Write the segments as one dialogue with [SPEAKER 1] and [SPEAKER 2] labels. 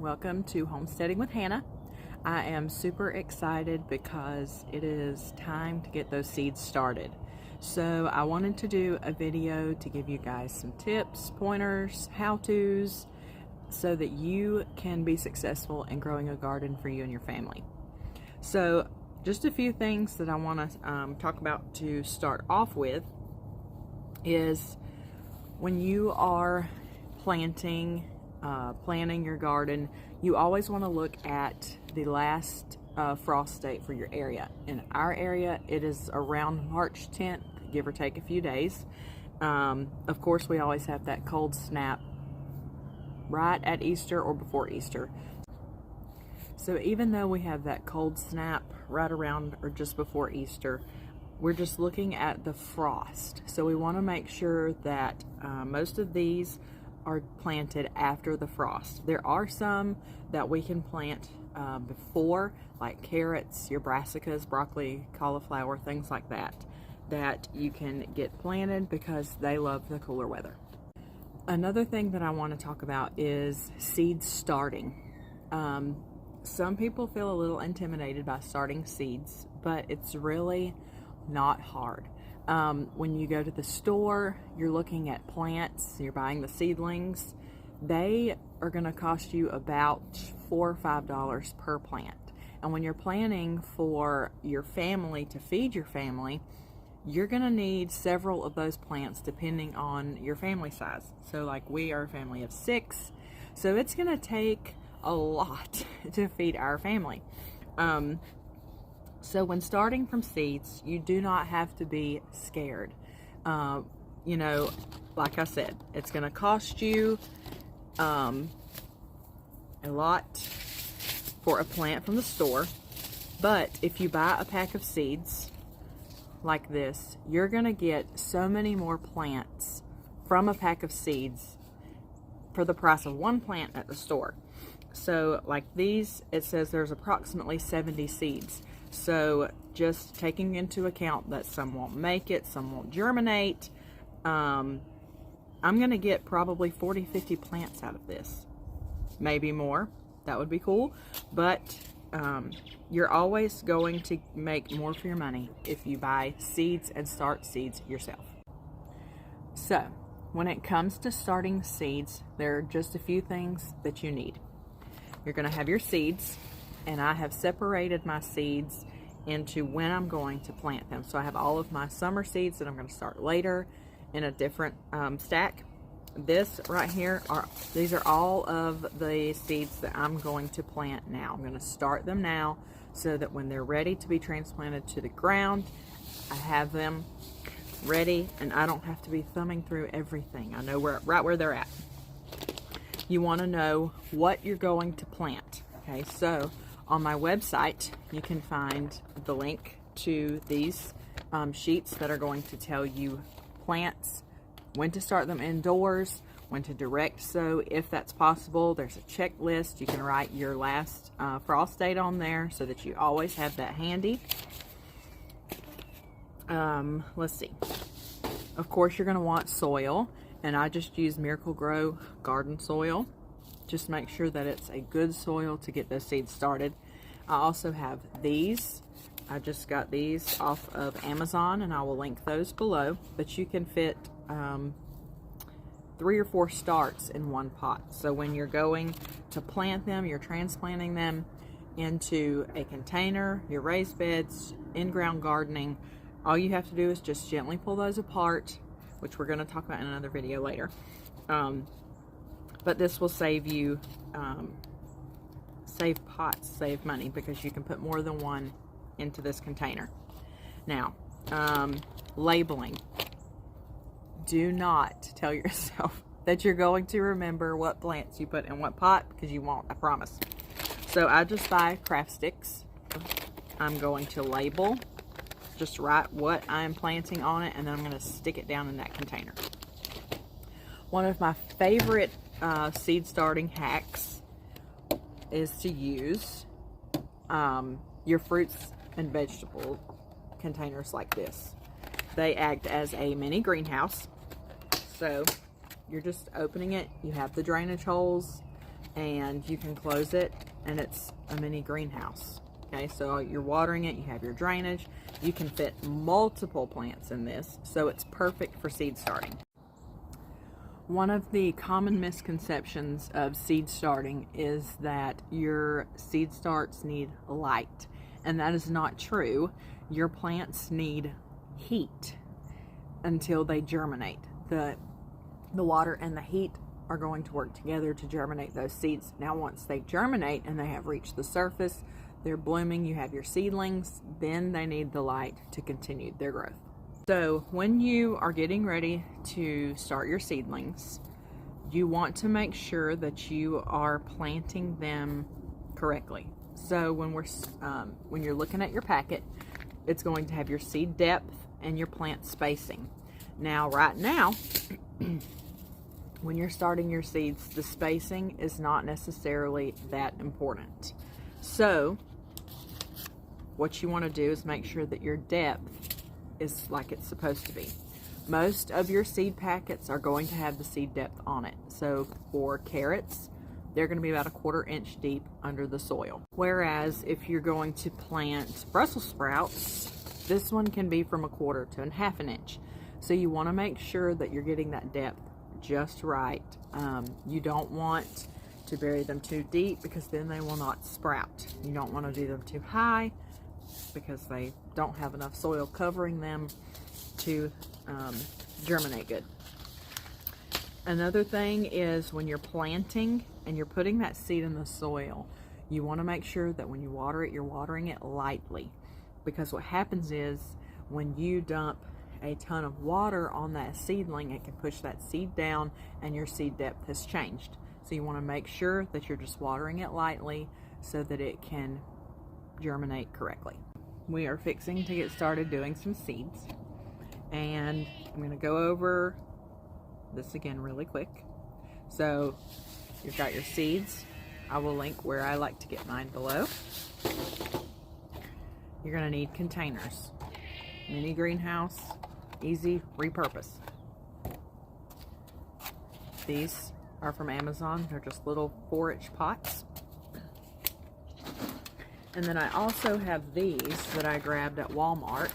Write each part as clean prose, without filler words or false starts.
[SPEAKER 1] welcome to Homesteading with Hannah. I am super excited because it is time to get those seeds started. So I wanted to do a video to give you guys some tips, pointers, how-tos, so that you can be successful in growing a garden for you and your family. So just a few things that I want to talk about to start off with is when you are planting your garden, you always want to look at the last frost date for your area. In our area, it is around March 10th, give or take a few days. Of course, we always have that cold snap right at Easter or before Easter. So even though we have that cold snap right around or just before Easter, we're just looking at the frost. So we want to make sure that most of these are planted after the frost. There are some that we can plant before, like carrots, your brassicas, broccoli, cauliflower, things like that, that you can get planted because they love the cooler weather. Another thing that I want to talk about is seed starting. Some people feel a little intimidated by starting seeds, but it's really not hard. When you go to the store, you're looking at plants, you're buying the seedlings, they are going to cost you about $4 or $5 per plant. And when you're planning for your family, to feed your family, you're going to need several of those plants depending on your family size. So like we are a family of 6, so it's going to take a lot to feed our family. So when starting from seeds, you do not have to be scared. You know, like I said, it's going to cost you a lot for a plant from the store. But if you buy a pack of seeds like this, you're going to get so many more plants from a pack of seeds for the price of one plant at the store. So like these, it says there's approximately 70 seeds. So just taking into account that some won't make it, some won't germinate, I'm going to get probably 40-50 plants out of this. Maybe more. That would be cool. But you're always going to make more for your money if you buy seeds and start seeds yourself. So when it comes to starting seeds, there are just a few things that you need. You're going to have your seeds, and I have separated my seeds into when I'm going to plant them. So I have all of my summer seeds that I'm going to start later in a different stack. This right here, these are all of the seeds that I'm going to plant now. I'm going to start them now so that when they're ready to be transplanted to the ground, I have them ready and I don't have to be thumbing through everything. I know right where they're at. You want to know what you're going to plant. Okay, so on my website, you can find the link to these sheets that are going to tell you plants, when to start them indoors, when to direct sow if that's possible. There's a checklist. You can write your last frost date on there so that you always have that handy. Let's see. Of course, you're going to want soil. And I just use Miracle-Gro garden soil. Just make sure that it's a good soil to get those seeds started. I also have these. I just got these off of Amazon, and I will link those below. But you can fit 3 or 4 starts in one pot. So when you're going to plant them, you're transplanting them into a container, your raised beds, in-ground gardening, all you have to do is just gently pull those apart, which we're going to talk about in another video later. But this will save you, save pots, save money, because you can put more than one into this container. Now, labeling. Do not tell yourself that you're going to remember what plants you put in what pot, because you won't, I promise. So I just buy craft sticks. I'm going to label, just write what I'm planting on it, and then I'm going to stick it down in that container. One of my favorite seed starting hacks is to use your fruits and vegetable containers like this. They act as a mini greenhouse. So you're just opening it. You have the drainage holes and you can close it, and it's a mini greenhouse. Okay, so you're watering it, you have your drainage, you can fit multiple plants in this, so it's perfect for seed starting. One of the common misconceptions of seed starting is that your seed starts need light, and that is not true. Your plants need heat until they germinate. The water and the heat are going to work together to germinate those seeds. Now once they germinate and they have reached the surface, they're blooming, you have your seedlings, then they need the light to continue their growth. So when you are getting ready to start your seedlings, you want to make sure that you are planting them correctly. So when you're looking at your packet, it's going to have your seed depth and your plant spacing. Now right now, when you're starting your seeds, the spacing is not necessarily that important. So what you want to do is make sure that your depth is like it's supposed to be. Most of your seed packets are going to have the seed depth on it. So for carrots, they're going to be about 1/4 inch deep under the soil. Whereas if you're going to plant Brussels sprouts, this one can be from 1/4 to 1/2 an inch. So you want to make sure that you're getting that depth just right. You don't want to bury them too deep because then they will not sprout. You don't want to do them too high because they don't have enough soil covering them to germinate good. Another thing is when you're planting and you're putting that seed in the soil, you want to make sure that when you water it, you're watering it lightly, because what happens is when you dump a ton of water on that seedling, it can push that seed down and your seed depth has changed. So you want to make sure that you're just watering it lightly so that it can germinate correctly. We are fixing to get started doing some seeds, and I'm going to go over this again really quick. So you've got your seeds. I will link where I like to get mine below. You're going to need containers. Mini greenhouse, easy repurpose. These are from Amazon. They're just little 4-inch pots. And then I also have these that I grabbed at Walmart.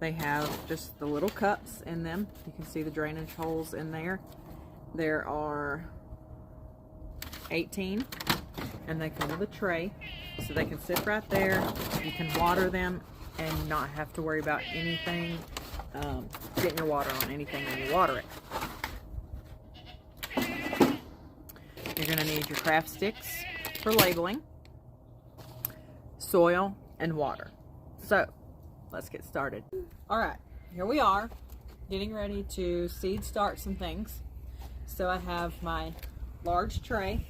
[SPEAKER 1] They have just the little cups in them. You can see the drainage holes in there. There are 18, and they come with a tray, so they can sit right there. You can water them and not have to worry about anything, getting your water on anything when you water it. You're going to need your craft sticks for labeling, soil, and water. So let's get started. All right, here we are getting ready to seed start some things. So I have my large tray.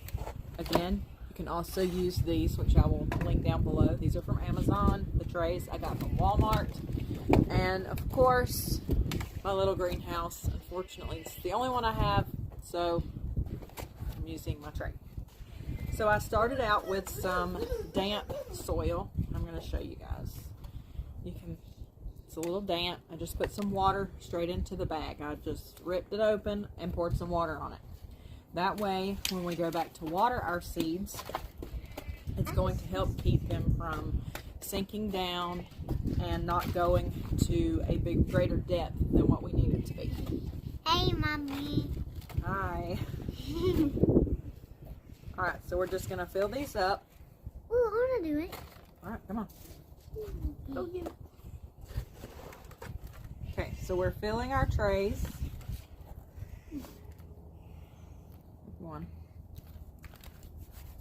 [SPEAKER 1] Again, you can also use these, which I will link down below. These are from Amazon. The trays I got from Walmart. And of course, my little greenhouse. Unfortunately, it's the only one I have, so I'm using my tray. So I started out with some damp soil. I'm going to show you guys. It's a little damp. I just put some water straight into the bag. I just ripped it open and poured some water on it. That way, when we go back to water our seeds, it's going to help keep them from sinking down and not going to a greater depth than what we need it to be.
[SPEAKER 2] Hey, Mommy.
[SPEAKER 1] Hi. All right, so we're just going to fill these up.
[SPEAKER 2] Oh, I want to do it.
[SPEAKER 1] All right, come on. Go get it. Okay, so we're filling our trays. One.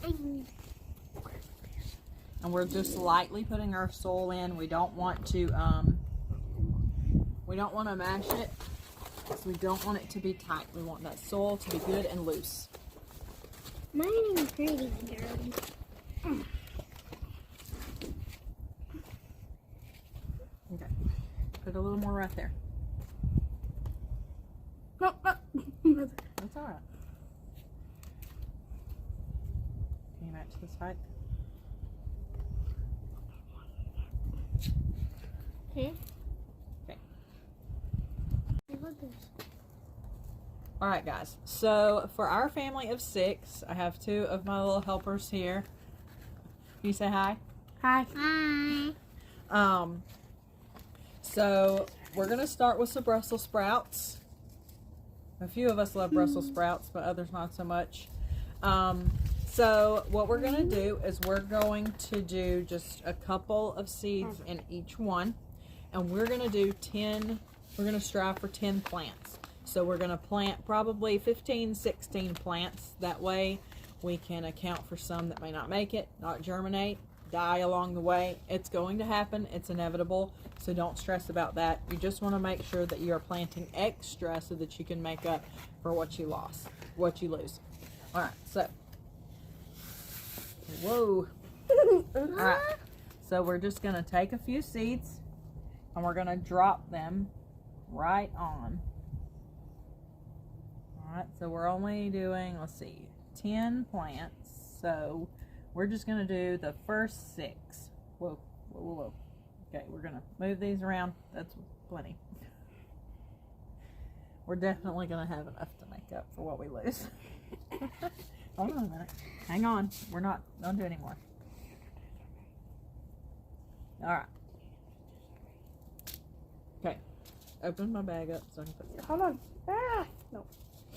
[SPEAKER 1] And we're just lightly putting our soil in. We don't want to mash it. So we don't want it to be tight. We want that soil to be good and loose.
[SPEAKER 2] Mine is pretty dirty.
[SPEAKER 1] Okay. Put a little more right there.
[SPEAKER 2] No, no.
[SPEAKER 1] That's all right. Can you match this height?
[SPEAKER 2] Okay.
[SPEAKER 1] Okay.
[SPEAKER 2] Look at this.
[SPEAKER 1] All right, guys. So for our family of 6, I have 2 of my little helpers here. Can you say hi?
[SPEAKER 2] Hi. Hi.
[SPEAKER 1] So we're gonna start with some Brussels sprouts. A few of us love Brussels sprouts, but others not so much. So what we're gonna do is we're going to do just a couple of seeds in each one, and we're gonna do 10. We're gonna strive for 10 plants. So we're gonna plant probably 15, 16 plants. That way we can account for some that may not make it, not germinate, die along the way. It's going to happen. It's inevitable. So don't stress about that. You just want to make sure that you are planting extra so that you can make up for what you lost, what you lose. All right. So, whoa. All right. So we're just going to take a few seeds and we're going to drop them right on. All right. So we're only doing, let's see, 10 plants. So we're just going to do the first 6. Whoa, whoa, whoa, whoa. Okay, we're going to move these around. That's plenty. We're definitely going to have enough to make up for what we lose. Hold on a minute. Hang on. We're not going to do any more. All right. Okay. Open my bag up so I can put it.
[SPEAKER 2] Hold on. Ah, no.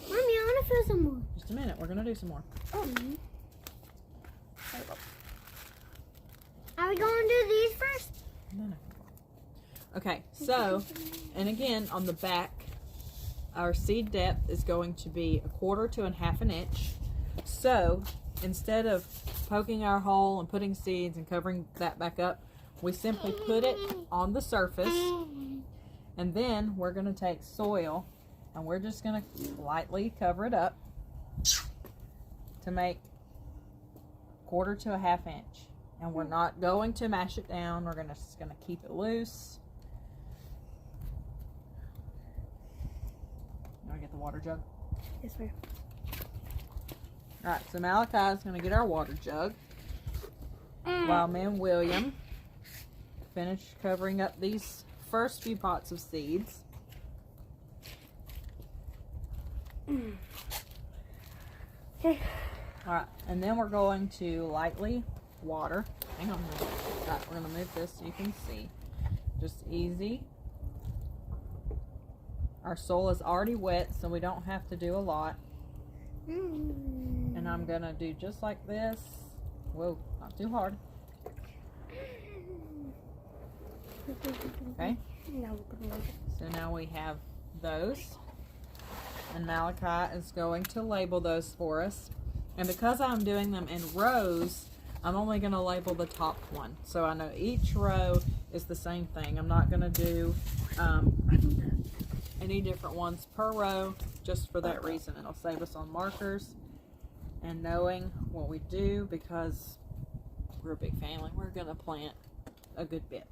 [SPEAKER 2] Mommy, I want to fill some more.
[SPEAKER 1] Just a minute. We're going to do some more.
[SPEAKER 2] Oh. Are we going to do these first?
[SPEAKER 1] No. Okay, so, and again, on the back, our seed depth is going to be 1/4 to 1/2 inch. So, instead of poking our hole and putting seeds and covering that back up, we simply put it on the surface, and then we're going to take soil, and we're just going to lightly cover it up to make 1/4 to 1/2 inch. And we're not going to mash it down. We're just going to keep it loose. Now I get the water jug.
[SPEAKER 2] Yes, ma'am.
[SPEAKER 1] All right, so Malachi is going to get our water jug while me and William finish covering up these first few pots of seeds.
[SPEAKER 2] Okay.
[SPEAKER 1] All right, and then we're going to lightly water. Hang on a minute. All right, we're going to move this so you can see. Just easy. Our soil is already wet, so we don't have to do a lot. And I'm going to do just like this. Whoa, not too hard. Okay. So now we have those. And Malachi is going to label those for us. And because I'm doing them in rows, I'm only going to label the top one. So I know each row is the same thing. I'm not going to do any different ones per row just for that reason. It'll save us on markers and knowing what we do because we're a big family. We're going to plant a good bit.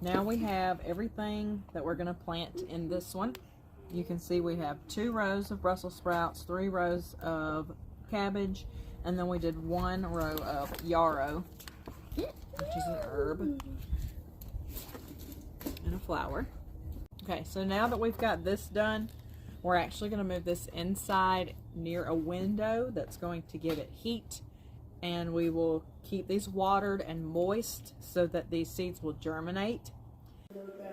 [SPEAKER 1] Now we have everything that we're going to plant in this one. You can see we have 2 rows of Brussels sprouts, 3 rows of cabbage, and then we did 1 row of yarrow, which is an herb, and a flower. Okay, so now that we've got this done, we're actually going to move this inside near a window that's going to give it heat, and we will keep these watered and moist so that these seeds will germinate.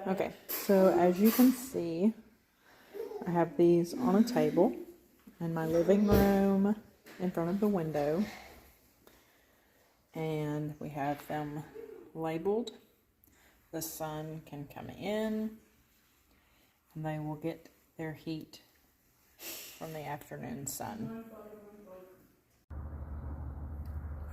[SPEAKER 1] Okay, so as you can see, I have these on a table in my living room in front of the window, and we have them labeled. The sun can come in and they will get their heat from the afternoon sun.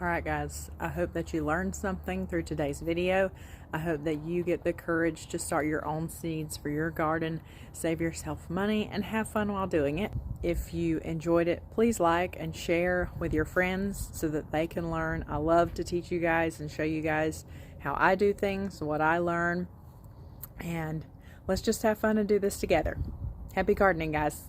[SPEAKER 1] Alright guys, I hope that you learned something through today's video. I hope that you get the courage to start your own seeds for your garden, save yourself money, and have fun while doing it. If you enjoyed it, please like and share with your friends so that they can learn. I love to teach you guys and show you guys how I do things, what I learn, and let's just have fun and do this together. Happy gardening, guys.